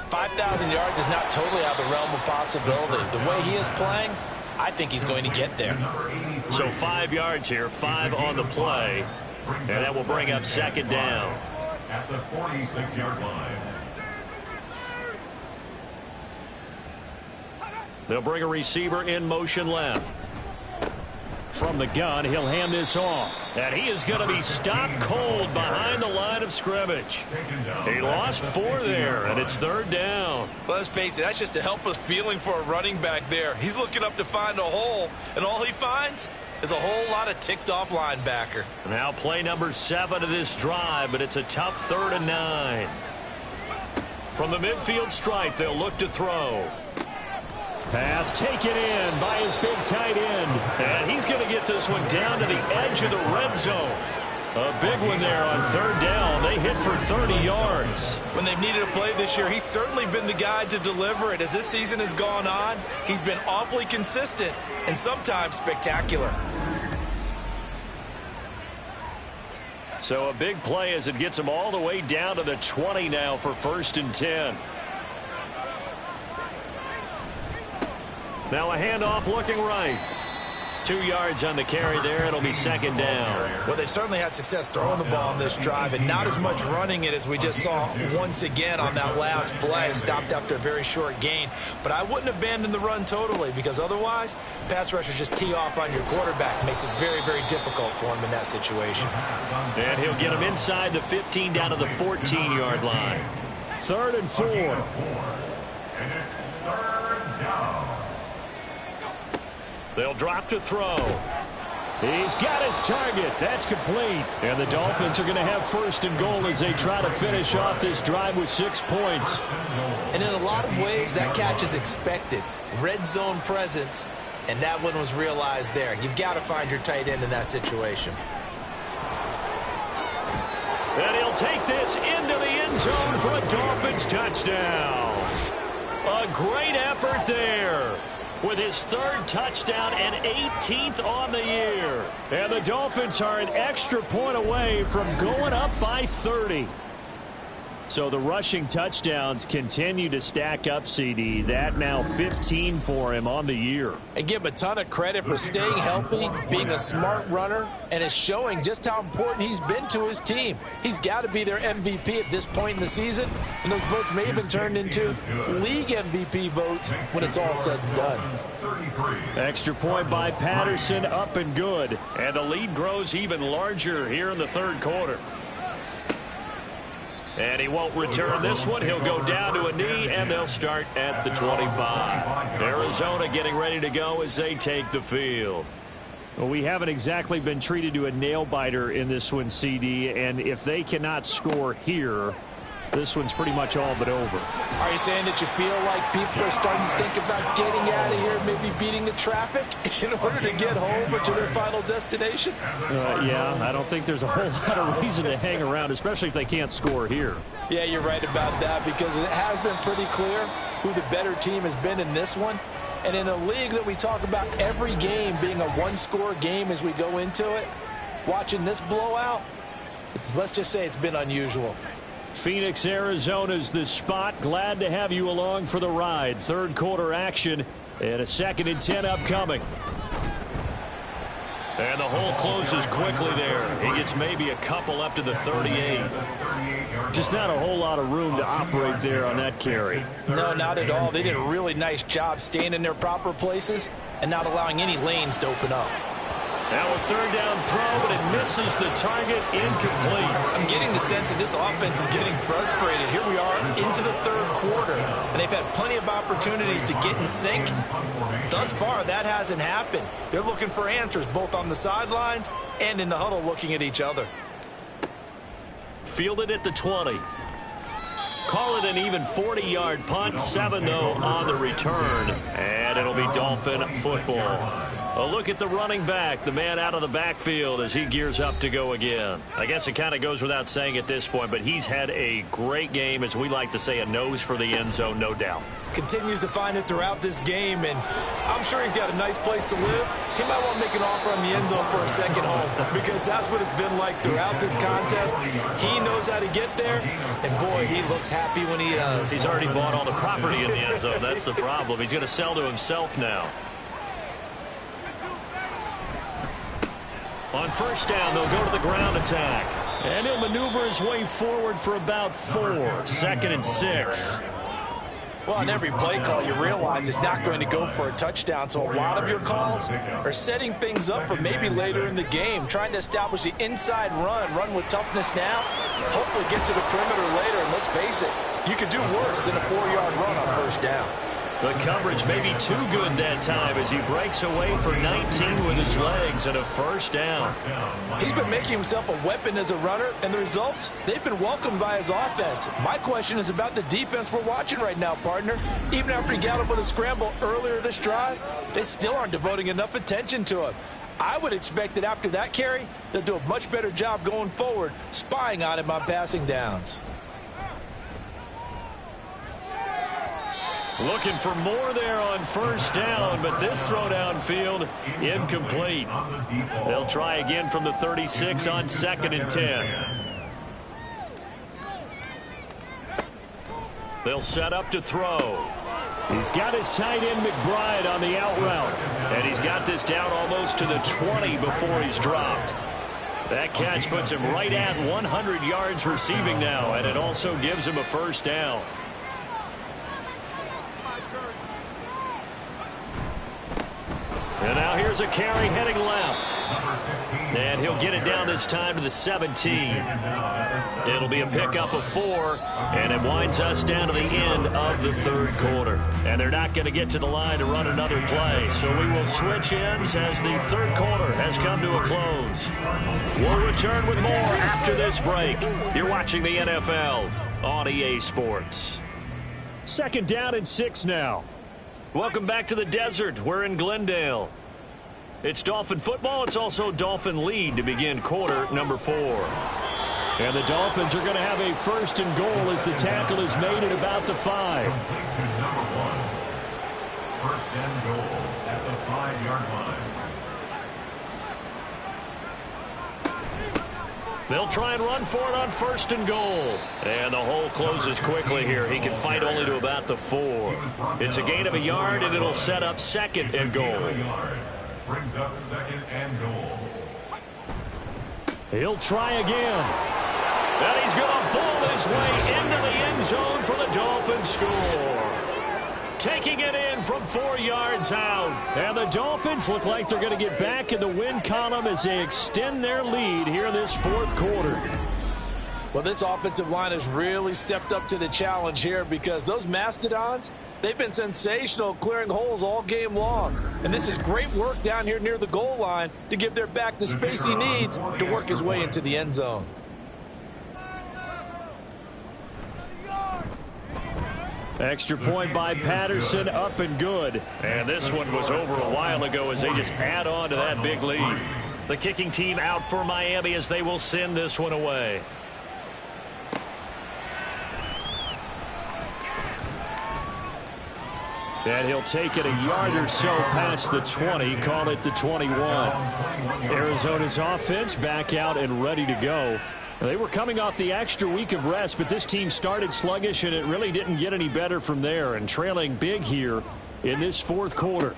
5,000 yards is not totally out of the realm of possibility. The way he is playing, I think he's going to get there. So 5 yards here, 5 on the play. And that will bring up 2nd down. At the 46-yard line. They'll bring a receiver in motion left. From the gun, he'll hand this off. And he is going to be stopped cold behind the line of scrimmage. He lost 4 there, and it's 3rd down. Well, let's face it, that's just a helpless feeling for a running back there. He's looking up to find a hole, and all he finds, is a whole lot of ticked-off linebacker. Now play number 7 of this drive, but it's a tough 3rd and 9. From the midfield stripe, they'll look to throw. Pass taken in by his big tight end. And he's going to get this one down to the edge of the red zone. A big one there on 3rd down. They hit for 30 yards. When they've needed a play this year, he's certainly been the guy to deliver it. As this season has gone on, he's been awfully consistent and sometimes spectacular. So a big play as it gets him all the way down to the 20 now for 1st and 10. Now a handoff looking right. 2 yards on the carry there. It'll be 2nd down. Well, they certainly had success throwing the ball on this drive and not as much running it as we just saw once again on that last play. Stopped after a very short gain. But I wouldn't abandon the run totally because otherwise, pass rushers just tee off on your quarterback. Makes it very, very difficult for him in that situation. And he'll get him inside the 15 down to the 14-yard line. 3rd and 4. And it's 3rd down. They'll drop to throw. He's got his target. That's complete. And the Dolphins are going to have 1st and goal as they try to finish off this drive with 6 points. And in a lot of ways, that catch is expected. Red zone presence, and that one was realized there. You've got to find your tight end in that situation. And he'll take this into the end zone for a Dolphins touchdown. A great effort there, with his 3rd touchdown and 18th on the year. And the Dolphins are an extra point away from going up by 30. So the rushing touchdowns continue to stack up, CD. That now 15 for him on the year. And give him a ton of credit for staying healthy, being a smart runner, and is showing just how important he's been to his team. He's got to be their MVP at this point in the season, and those votes may have been turned into league MVP votes when it's all said and done. Extra point by Patterson, up and good. And the lead grows even larger here in the 3rd quarter. And he won't return this one. He'll go down to a knee, and they'll start at the 25. Arizona getting ready to go as they take the field. Well, we haven't exactly been treated to a nail-biter in this one, CD, and if they cannot score here, this one's pretty much all but over. Are you saying that you feel like people are starting to think about getting out of here, maybe beating the traffic in order to get home or to their final destination? Yeah, I don't think there's a whole lot of reason to hang around, especially if they can't score here. Yeah, you're right about that because it has been pretty clear who the better team has been in this one. And in a league that we talk about every game being a one-score game as we go into it, watching this blowout, let's just say it's been unusual. Phoenix, Arizona's the spot. Glad to have you along for the ride. 3rd quarter action and a 2nd and 10 upcoming. And the hole closes quickly there. He gets maybe a couple up to the 38. Just not a whole lot of room to operate there on that carry. No, not at all. They did a really nice job staying in their proper places and not allowing any lanes to open up. Now a 3rd down throw, but it misses the target, incomplete. I'm getting the sense that this offense is getting frustrated. Here we are into the 3rd quarter, and they've had plenty of opportunities to get in sync. Thus far, that hasn't happened. They're looking for answers both on the sidelines and in the huddle looking at each other. Fielded at the 20. Call it an even 40-yard punt. 7, though, on the return. And it'll be Dolphin football. A look at the running back, the man out of the backfield as he gears up to go again. I guess it kind of goes without saying at this point, but he's had a great game, as we like to say, a nose for the end zone, no doubt. Continues to find it throughout this game, and I'm sure he's got a nice place to live. He might want to make an offer on the end zone for a second home because that's what it's been like throughout this contest. He knows how to get there, and boy, he looks happy when he does. He's already bought all the property in the end zone. That's the problem. He's going to sell to himself now. On 1st down, they'll go to the ground attack. And he'll maneuver his way forward for about 4. 2nd and 6. Well, on every play call, you realize it's not going to go for a touchdown. So a lot of your calls are setting things up for maybe later in the game, trying to establish the inside run with toughness now, hopefully get to the perimeter later. And let's face it, you could do worse than a 4-yard run on 1st down. The coverage may be too good that time as he breaks away for 19 with his legs and a first down. He's been making himself a weapon as a runner, and the results, they've been welcomed by his offense. My question is about the defense we're watching right now, partner. Even after he got him with a scramble earlier this drive, they still aren't devoting enough attention to him. I would expect that after that carry, they'll do a much better job going forward, spying on him on passing downs. Looking for more there on first down, but this throw downfield incomplete. They'll try again from the 36 on 2nd and 10. They'll set up to throw. He's got his tight end McBride on the out route. And he's got this down almost to the 20 before he's dropped. That catch puts him right at 100 yards receiving now, and it also gives him a first down. And now here's a carry heading left. And he'll get it down this time to the 17. It'll be a pickup of 4, and it winds us down to the end of the third quarter. And they're not going to get to the line to run another play, so we will switch ends as the third quarter has come to a close. We'll return with more after this break. You're watching the NFL on EA Sports. 2nd down and 6 now. Welcome back to the desert. We're in Glendale. It's Dolphin football. It's also Dolphin lead to begin quarter number 4. And the Dolphins are going to have a 1st and goal as the tackle is made at about the 5. Number 1. 1st and goal at the 5-yard line. They'll try and run for it on 1st and goal. And the hole closes quickly here. He can fight only to about the 4. It's a gain of a yard, and it'll set up 2nd and goal. Brings up 2nd and goal. He'll try again. And he's going to bowl his way into the end zone for the Dolphins score. Taking it in from 4 yards out. And the Dolphins look like they're going to get back in the win column as they extend their lead here in this 4th quarter. Well, this offensive line has really stepped up to the challenge here because those Mastodons, they've been sensational clearing holes all game long. And this is great work down here near the goal line to give their back the space he needs to work his way into the end zone. Extra point by Patterson, up and good. And this one was over a while ago as they just add on to that big lead. The kicking team out for Miami as they will send this one away. And he'll take it a yard or so past the 20, call it the 21. Arizona's offense back out and ready to go. They were coming off the extra week of rest, but this team started sluggish, and it really didn't get any better from there, and trailing big here in this 4th quarter.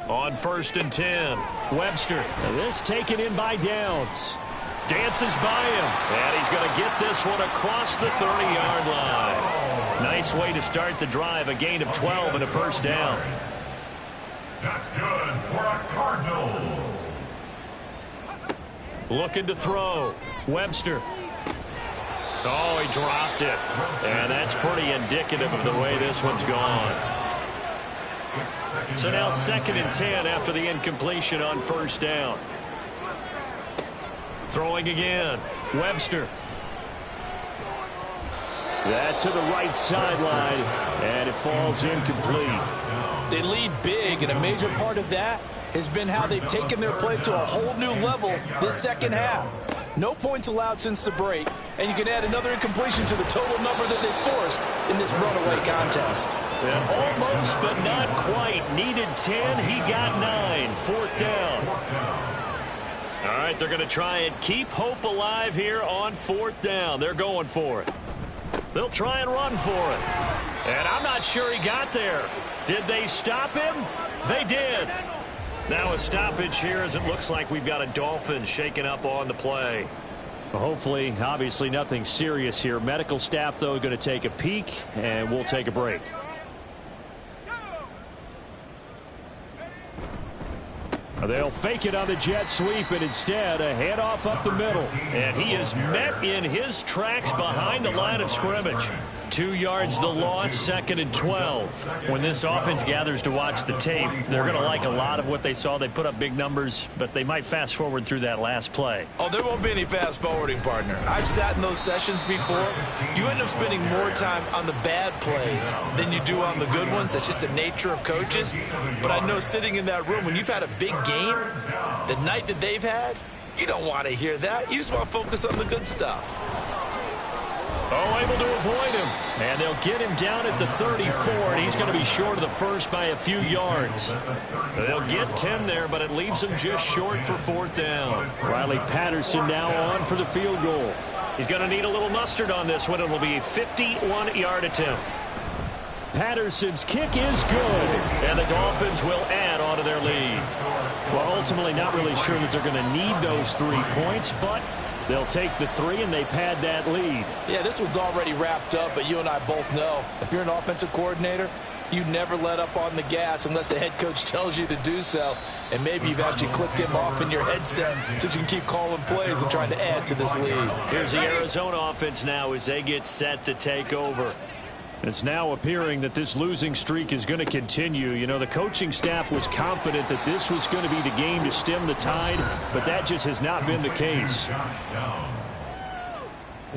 On 1st and 10, Webster. And this taken in by Downs. Dances by him, and he's going to get this one across the 30-yard line. Nice way to start the drive, a gain of 12 and a first down. That's good for a Cardinals. Looking to throw. Webster. Oh, he dropped it. And that's pretty indicative of the way this one's gone. So now 2nd and 10 after the incompletion on 1st down. Throwing again. Webster. That's to the right sideline, and it falls incomplete. They lead big, and a major part of that has been how they've taken their play to a whole new level this 2nd half. No points allowed since the break, and you can add another incompletion to the total number that they forced in this runaway contest. And almost, but not quite. Needed 10, he got 9. 4th down. All right, they're going to try and keep hope alive here on 4th down. They're going for it. They'll try and run for it. And I'm not sure he got there. Did they stop him? They did. Now a stoppage here as it looks like we've got a Dolphin shaken up on the play. Well, hopefully, obviously nothing serious here. Medical staff, though, going to take a peek, and we'll take a break. They'll fake it on the jet sweep, and instead a handoff up the middle. And he is met in his tracks behind the line of scrimmage. 2 yards the loss, 2nd and 12. When this offense gathers to watch the tape, they're going to like a lot of what they saw. They put up big numbers, but they might fast forward through that last play. Oh, there won't be any fast forwarding, partner. I've sat in those sessions before. You end up spending more time on the bad plays than you do on the good ones. That's just the nature of coaches. But I know sitting in that room, when you've had a big game, the night that they've had, you don't want to hear that. You just want to focus on the good stuff. Oh, able to avoid him. And they'll get him down at the 34, and he's going to be short of the first by a few yards. They'll get 10 there, but it leaves him just short for 4th down. Riley Patterson now on for the field goal. He's going to need a little mustard on this one. It will be a 51-yard attempt. Patterson's kick is good. And the Dolphins will add on to their lead. Well, ultimately not really sure that they're going to need those 3 points, but they'll take the 3 and they pad that lead. Yeah, this one's already wrapped up, but you and I both know if you're an offensive coordinator, you never let up on the gas unless the head coach tells you to do so. And maybe you've actually clicked him off in your headset so you can keep calling plays and trying to add to this lead. Here's the Arizona offense now as they get set to take over. It's now appearing that this losing streak is going to continue. You know, the coaching staff was confident that this was going to be the game to stem the tide, but that just has not been the case.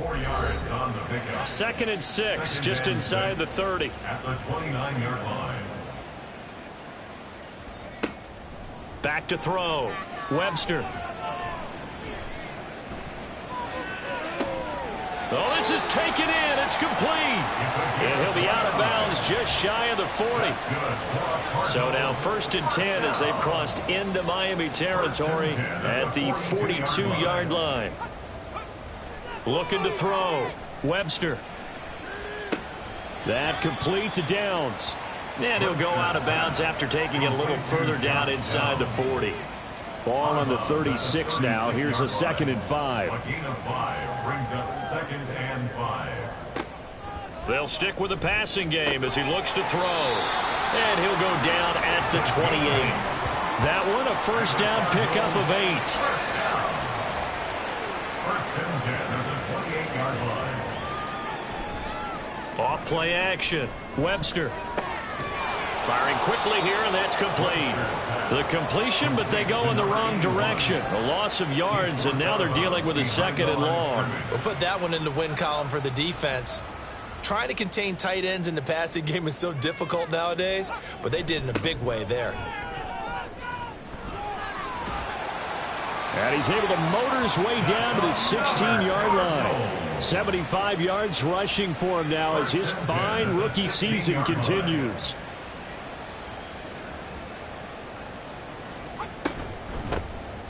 4 yards on the pickup. 2nd and 6, just inside the 30. At the 29-yard line. Back to throw. Webster. Oh, this is taken in. It's complete. And he'll be out of bounds just shy of the 40. So now 1st and 10 as they've crossed into Miami territory at the 42-yard line. Looking to throw. Webster. That complete to Downs. And he'll go out of bounds after taking it a little further down inside the 40. Ball on the 36 now. Here's a 2nd and 5. A gain of 5 brings up 2nd and 5. They'll stick with the passing game as he looks to throw. And he'll go down at the 28. That one a 1st down pickup of 8. First down. 1st and 10 at the 28-yard line. Off play action. Webster. Firing quickly here, and that's complete. The completion, but they go in the wrong direction. A loss of yards, and now they're dealing with a 2nd and long. We'll put that one in the win column for the defense. Trying to contain tight ends in the passing game is so difficult nowadays, but they did in a big way there. And he's able to motor his way down to the 16-yard line. 75 yards rushing for him now as his fine rookie season continues.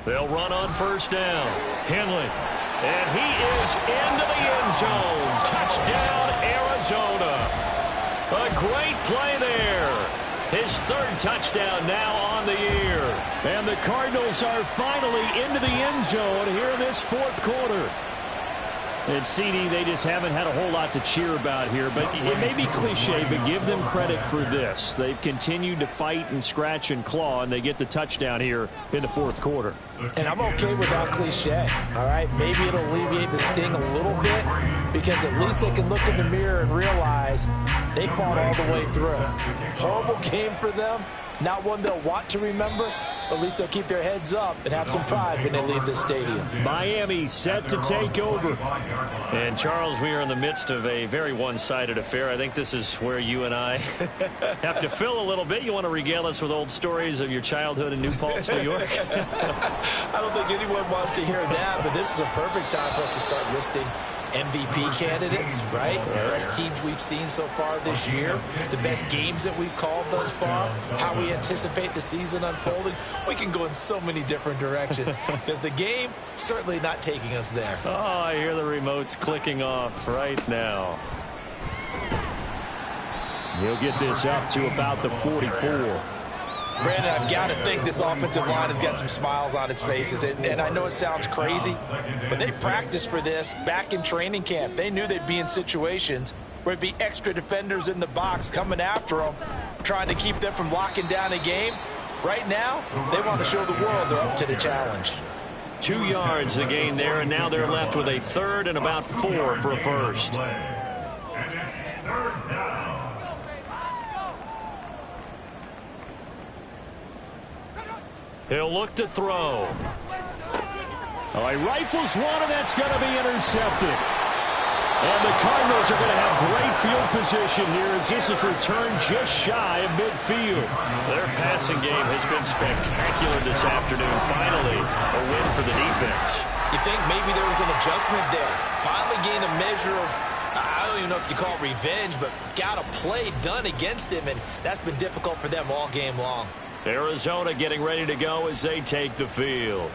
They'll run on 1st down. Henley. And he is into the end zone. Touchdown, Arizona. A great play there. His 3rd touchdown now on the year. And the Cardinals are finally into the end zone here in this 4th quarter. And CD, they just haven't had a whole lot to cheer about here, but it may be cliche, but give them credit for this. They've continued to fight and scratch and claw, and they get the touchdown here in the 4th quarter. And I'm okay with that cliche, all right? Maybe it'll alleviate the sting a little bit because at least they can look in the mirror and realize they fought all the way through. Horrible game for them. Not one they'll want to remember, but at least they'll keep their heads up and have some pride when they leave this stadium. Miami set to take over. And, Charles, we are in the midst of a very one-sided affair. I think this is where you and I have to fill a little bit. You want to regale us with old stories of your childhood in New Paltz, New York? I don't think anyone wants to hear that, but this is a perfect time for us to start listing MVP candidates, right? The best teams we've seen so far this year, the best games that we've called thus far, how we anticipate the season unfolding. We can go in so many different directions because the game certainly not taking us there. Oh, I hear the remotes clicking off right now. He'll get this up to about the 44. Brandon, I've got to think this offensive line has got some smiles on its faces. And I know it sounds crazy, but they practiced for this back in training camp. They knew they'd be in situations where it'd be extra defenders in the box coming after them, trying to keep them from locking down a game. Right now, they want to show the world they're up to the challenge. 2 yards the gain there, and now they're left with a third and about 4 for a first. And it's third down. He'll look to throw. Oh, he rifles one, and that's going to be intercepted. And the Cardinals are going to have great field position here as this is returned just shy of midfield. Their passing game has been spectacular this afternoon. Finally, a win for the defense. You think maybe there was an adjustment there. Finally gained a measure of, I don't even know if you call it revenge, but got a play done against him, and that's been difficult for them all game long. Arizona getting ready to go as they take the field.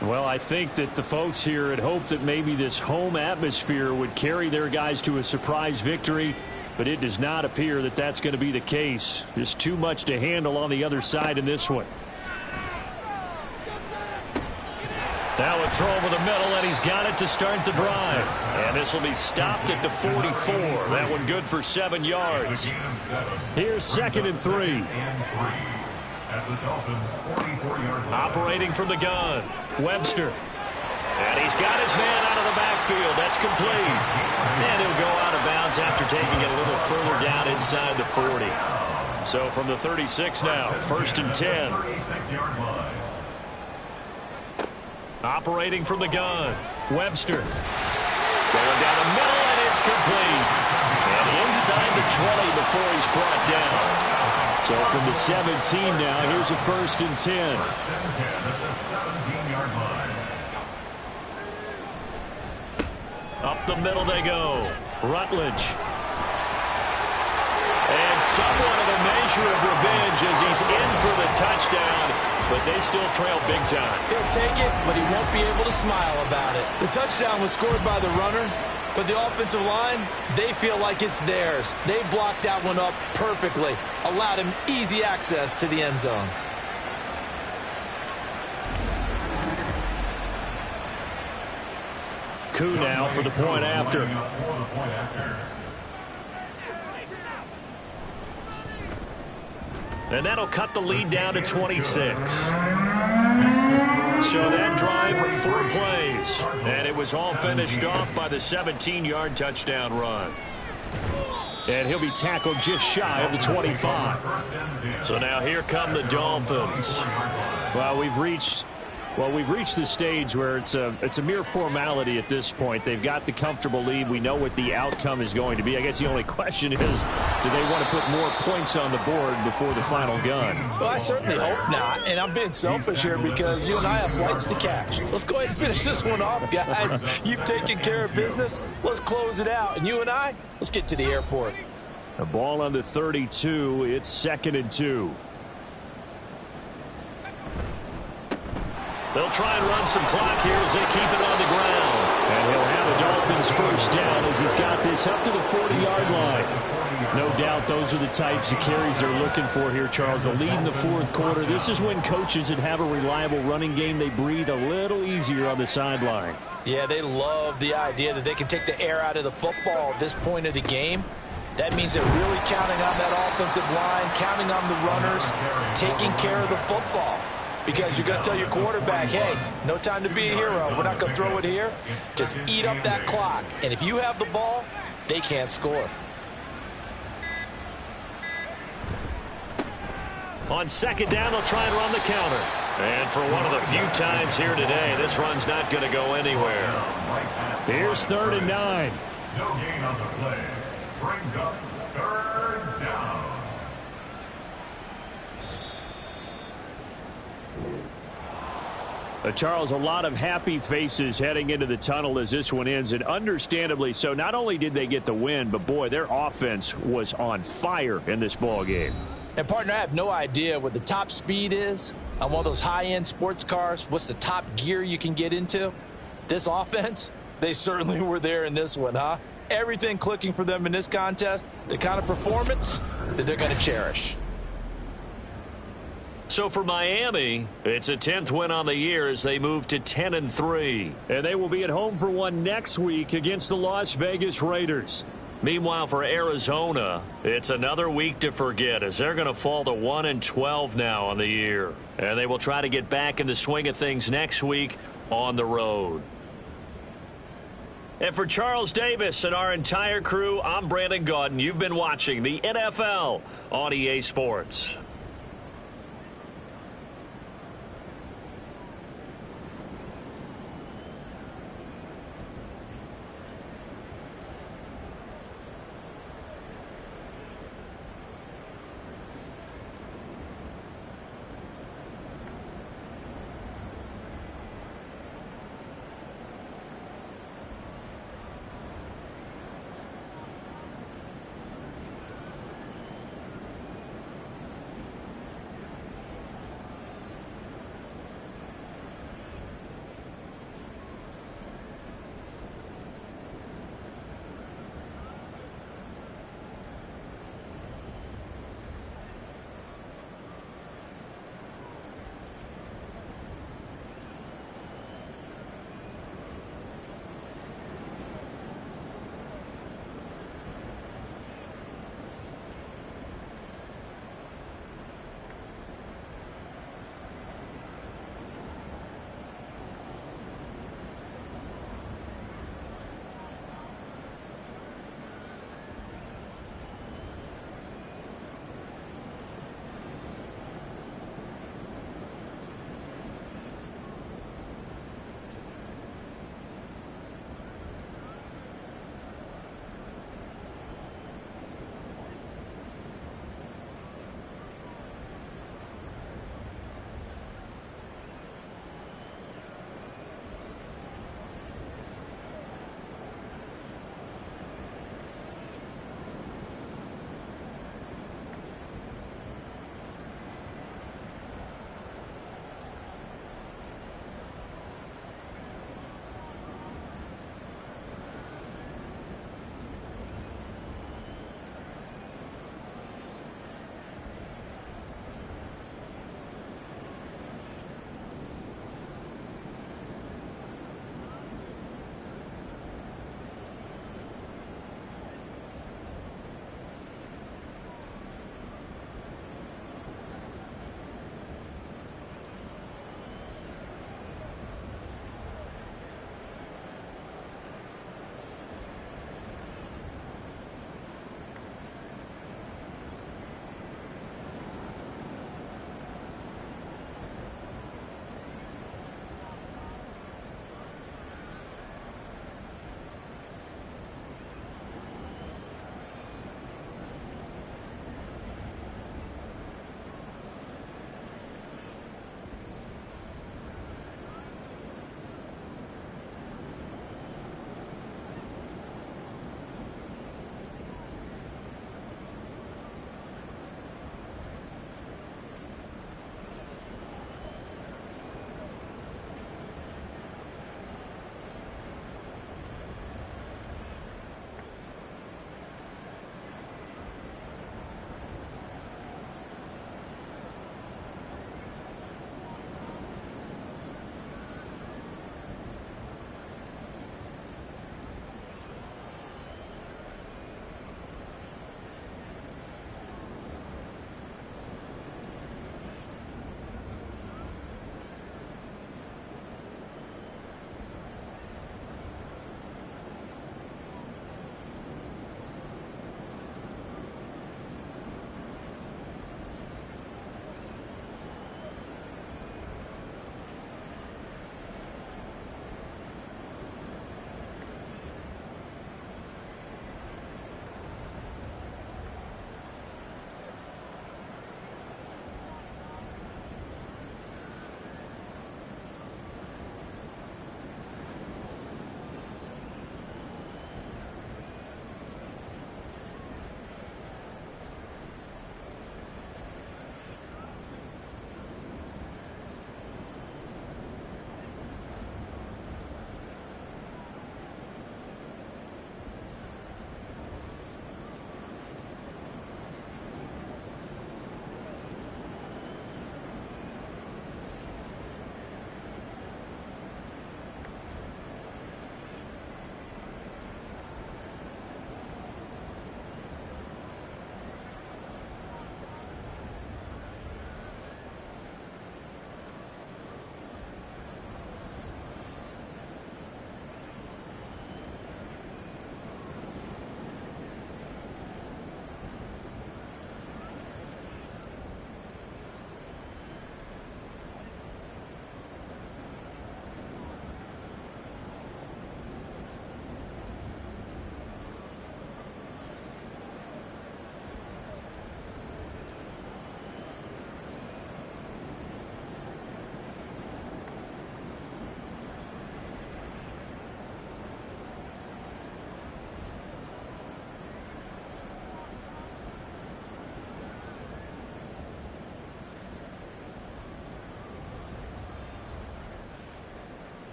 Well, I think that the folks here had hoped that maybe this home atmosphere would carry their guys to a surprise victory, but it does not appear that that's going to be the case. There's too much to handle on the other side in this one. Now a throw over the middle, and he's got it to start the drive. And this will be stopped at the 44. That one good for 7 yards. Here's 2nd and 3. At the Dolphins' 44-yard line. Operating from the gun, Webster. And he's got his man out of the backfield. That's complete. And he'll go out of bounds after taking it a little further down inside the 40. So from the 36 now, 1st and 10. 36-yard line. Operating from the gun, Webster. Going down the middle, and it's complete. And inside the 20 before he's brought down. So from the 17 now, here's a 1st and 10. 1st and 10 at the 17-yard line. Up the middle they go. Rutledge. And somewhat of a measure of revenge as he's in for the touchdown, but they still trail big time. He'll take it, but he won't be able to smile about it. The touchdown was scored by the runner, but the offensive line, they feel like it's theirs. They blocked that one up perfectly, allowed him easy access to the end zone. Coup now for the point after. And that'll cut the lead down to 26. So that drive, 4 plays. And it was all finished off by the 17-yard touchdown run. And he'll be tackled just shy of the 25. So now here come the Dolphins. Well, we've reached the stage where it's a mere formality at this point. They've got the comfortable lead. We know what the outcome is going to be. I guess the only question is, do they want to put more points on the board before the final gun? Well, I certainly hope not, and I'm being selfish here because you and I have flights to catch. Let's go ahead and finish this one off, guys. You've taken care of business. Let's close it out, and you and I, let's get to the airport. A ball on the 32. It's 2nd and 2. They'll try and run some clock here as they keep it on the ground. And he'll have the Dolphins first down as he's got this up to the 40-yard line. No doubt those are the types of carries they're looking for here, Charles. The lead in the 4th quarter. This is when coaches that have a reliable running game, they breathe a little easier on the sideline. Yeah, they love the idea that they can take the air out of the football at this point of the game. That means they're really counting on that offensive line, counting on the runners, taking care of the football. Because you're going to tell your quarterback, hey, no time to be a hero. We're not going to throw it here. Just eat up that clock. And if you have the ball, they can't score. On 2nd down, they'll try and run the counter. And for one of the few times here today, this run's not going to go anywhere. Here's 3rd and 9. No gain on the play. Brings up 3rd down. Charles, a lot of happy faces heading into the tunnel as this one ends, and understandably so. Not only did they get the win, but boy, their offense was on fire in this ball game. And partner, I have no idea what the top speed is on one of those high-end sports cars. What's the top gear you can get into? This offense, they certainly were there in this one, huh? Everything clicking for them in this contest, the kind of performance that they're going to cherish. So for Miami, it's a 10th win on the year as they move to 10-3. And they will be at home for one next week against the Las Vegas Raiders. Meanwhile, for Arizona, it's another week to forget as they're going to fall to 1-12 now on the year. And they will try to get back in the swing of things next week on the road. And for Charles Davis and our entire crew, I'm Brandon Gaudin. You've been watching the NFL on EA Sports.